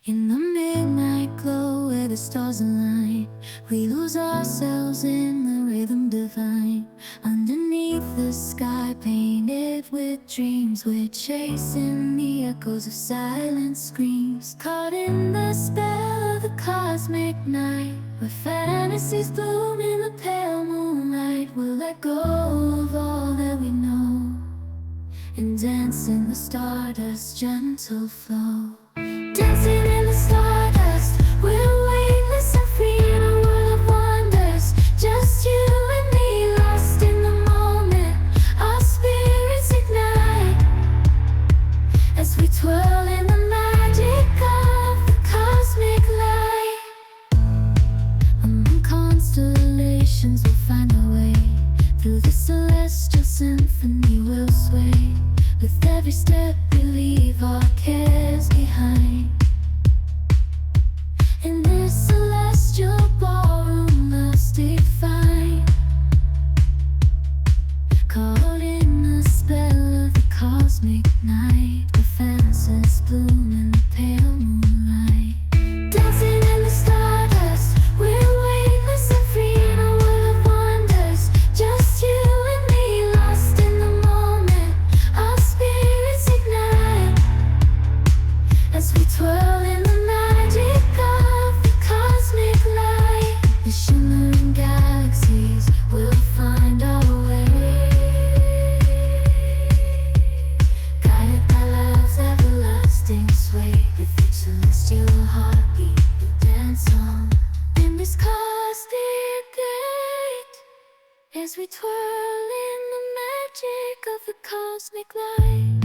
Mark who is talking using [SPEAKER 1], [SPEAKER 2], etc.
[SPEAKER 1] In the midnight glow where the stars align, we lose ourselves in the rhythm divine. Underneath the sky painted with dreams, we're chasing the echoes of silent screams. Caught in the spell of the cosmic night, where fantasies bloom in the pale moonlight. We'll let go of all that we know and dance in the stardust's gentle flow. Dancing in the stardust, we're weightless and free in a world of wonders. Just you and me, lost in the moment. Our spirits ignite as we twirl in the magic of the cosmic light. Among constellations we'll find our way. Through the celestial symphony we'll sway. With every step we leave our cares behind. In this celestial ballroom love's defined. Caught in the spell of the cosmic night, where fantasies bloom in the pale moonlight. Dancing in the stardust, we're weightless and free in a world of wonders. Just you and me, lost in the moment. Our spirits ignite as we twirl in the magic of the cosmic light. The shimmering galaxies will find our way, guided by love's everlasting sway. With each celestial heartbeat we dance on in this cosmic gate, as we twirl in the magic of the cosmic light.